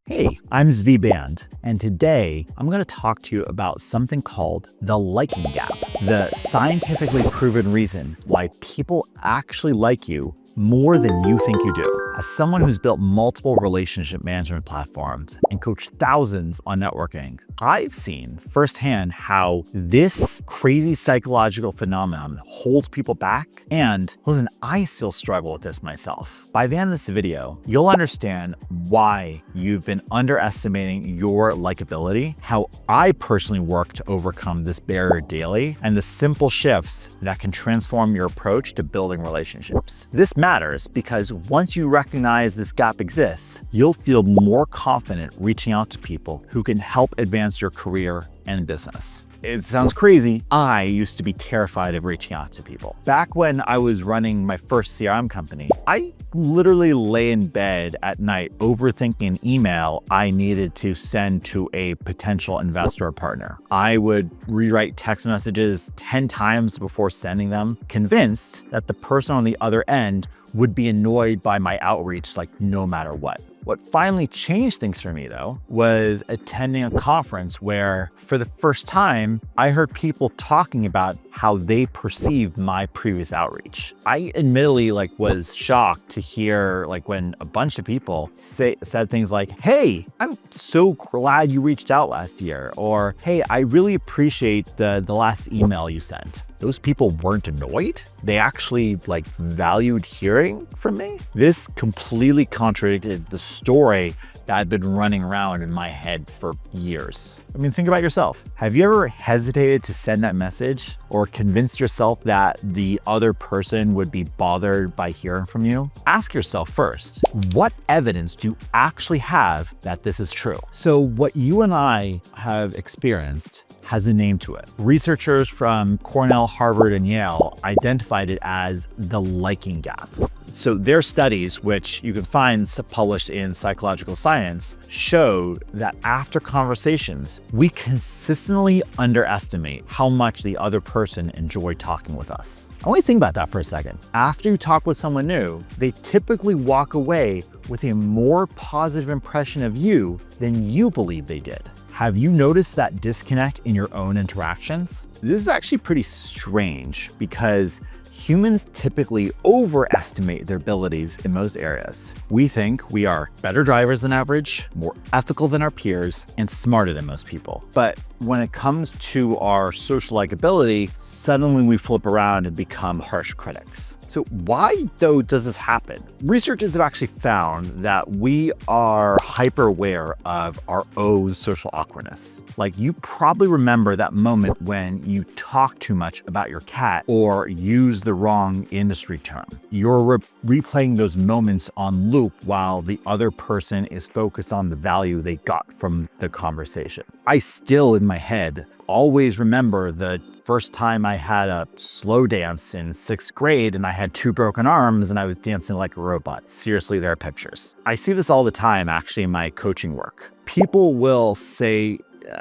Hey, I'm Zvi Band, and today I'm going to talk to you about something called the liking gap, the scientifically proven reason why people actually like you more than you think you do. As someone who's built multiple relationship management platforms and coached thousands on networking, I've seen firsthand how this crazy psychological phenomenon holds people back. And listen, I still struggle with this myself. By the end of this video, you'll understand why you've been underestimating your likability, how I personally work to overcome this barrier daily, and the simple shifts that can transform your approach to building relationships. This matters because once you recognize this gap exists, you'll feel more confident reaching out to people who can help advance your career and business. It sounds crazy. I used to be terrified of reaching out to people. Back when I was running my first CRM company, I literally lay in bed at night overthinking an email I needed to send to a potential investor or partner. I would rewrite text messages 10 times before sending them, convinced that the person on the other end would be annoyed by my outreach no matter what. What finally changed things for me, though, was attending a conference where, for the first time, I heard people talking about how they perceived my previous outreach. I admittedly was shocked to hear when a bunch of people said things like, "Hey, I'm so glad you reached out last year," or "Hey, I really appreciate the last email you sent." Those people weren't annoyed. They actually valued hearing from me. This completely contradicted the story that had been running around in my head for years. I mean, think about yourself. Have you ever hesitated to send that message or convinced yourself that the other person would be bothered by hearing from you? Ask yourself first, what evidence do you actually have that this is true? So what you and I have experienced has a name to it. Researchers from Cornell, Harvard, and Yale identified it as the liking gap. So their studies, which you can find published in Psychological Science, showed that after conversations, we consistently underestimate how much the other person enjoyed talking with us. I want you to think about that for a second. After you talk with someone new, they typically walk away with a more positive impression of you than you believe they did. Have you noticed that disconnect in your own interactions? This is actually pretty strange because humans typically overestimate their abilities in most areas. We think we are better drivers than average, more ethical than our peers, and smarter than most people. But when it comes to our social likability, suddenly we flip around and become harsh critics. So why, though, does this happen? Researchers have actually found that we are hyper aware of our own social awkwardness. You probably remember that moment when you talk too much about your cat or use the wrong industry term. You're replaying those moments on loop while the other person is focused on the value they got from the conversation. I still, in my head, always remember the first time I had a slow dance in 6th grade and I had 2 broken arms and I was dancing like a robot. Seriously, there are pictures. I see this all the time actually in my coaching work. People will say,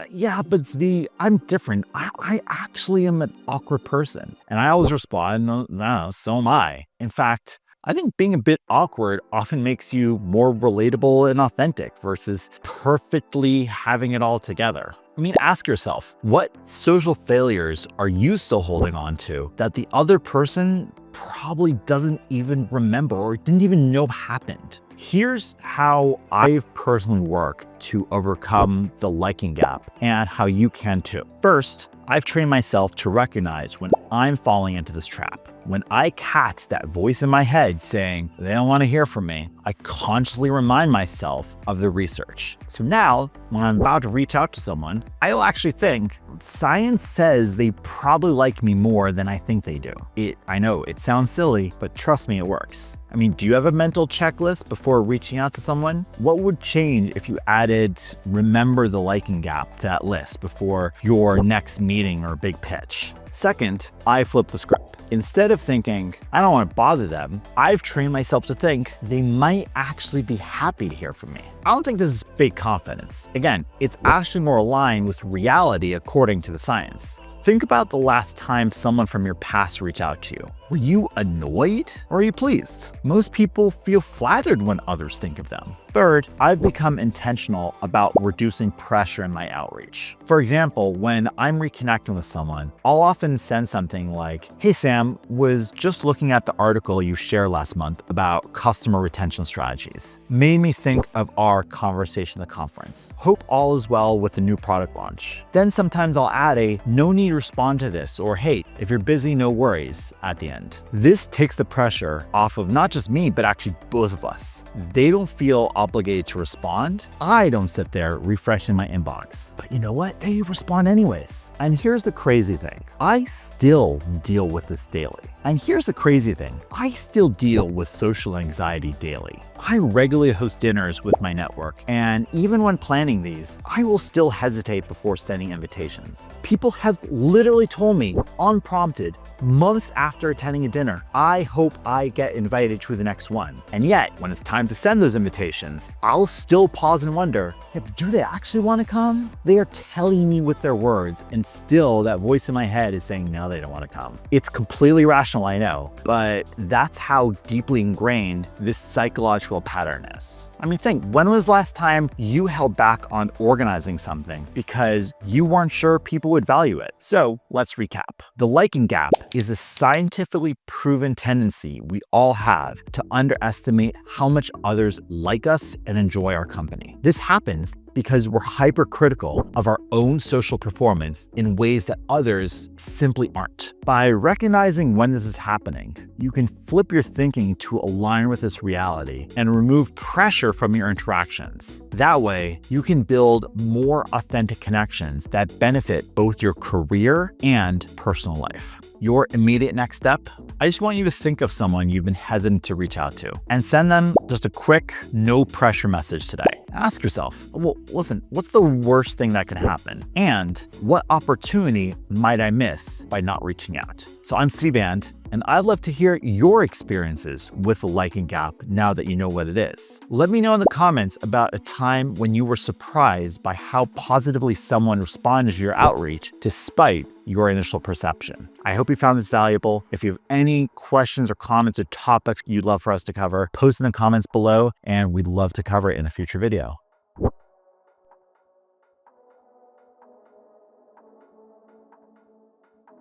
yeah, but Zvi, I'm different. I actually am an awkward person. And I always respond, no, so am I. In fact, I think being a bit awkward often makes you more relatable and authentic versus perfectly having it all together. I mean, ask yourself, what social failures are you still holding on to that the other person probably doesn't even remember or didn't even know happened? Here's how I've personally worked to overcome the liking gap and how you can too. First, I've trained myself to recognize when I'm falling into this trap. When I catch that voice in my head saying, they don't want to hear from me, I consciously remind myself of the research. So now, when I'm about to reach out to someone, I'll actually think, science says they probably like me more than I think they do. I know it sounds silly, but trust me, it works. I mean, do you have a mental checklist before reaching out to someone? What would change if you added remember the liking gap to that list before your next meeting or big pitch? Second, I flip the script. Instead of thinking, I don't want to bother them, I've trained myself to think they might actually be happy to hear from me. I don't think this is fake confidence. Again, it's actually more aligned with reality according to the science. Think about the last time someone from your past reached out to you. Were you annoyed or are you pleased? Most people feel flattered when others think of them. Third, I've become intentional about reducing pressure in my outreach. For example, when I'm reconnecting with someone, I'll often send something like, "Hey Sam, was just looking at the article you shared last month about customer retention strategies. Made me think of our conversation at the conference. Hope all is well with the new product launch." Then sometimes I'll add a "no need to respond to this," or "hey, if you're busy, no worries" at the end. This takes the pressure off of not just me, but actually both of us. They don't feel obligated to respond. I don't sit there refreshing my inbox. But you know what? They respond anyways. And here's the crazy thing. I still deal with this daily. And here's the crazy thing. I still deal with social anxiety daily. I regularly host dinners with my network, and even when planning these, I will still hesitate before sending invitations. People have literally told me, unprompted, months after attending a dinner, "I hope I get invited to the next one." And yet, when it's time to send those invitations, I'll still pause and wonder, "Yeah, but do they actually want to come?" They are telling me with their words, and still that voice in my head is saying, no, they don't want to come. It's completely rational, I know, but that's how deeply ingrained this psychological pattern is. I mean, think, when was the last time you held back on organizing something because you weren't sure people would value it? So let's recap. The liking gap is a scientifically proven tendency we all have to underestimate how much others like us and enjoy our company. This happens because we're hypercritical of our own social performance in ways that others simply aren't. By recognizing when this is happening, you can flip your thinking to align with this reality and remove pressure from your interactions. That way, you can build more authentic connections that benefit both your career and personal life. Your immediate next step? I just want you to think of someone you've been hesitant to reach out to and send them just a quick, no pressure message today. Ask yourself, well, listen, what's the worst thing that could happen? And what opportunity might I miss by not reaching out? So I'm Steve And I'd love to hear your experiences with the liking gap now that you know what it is. Let me know in the comments about a time when you were surprised by how positively someone responded to your outreach despite your initial perception. I hope you found this valuable. If you have any questions or comments or topics you'd love for us to cover, post in the comments below and we'd love to cover it in a future video.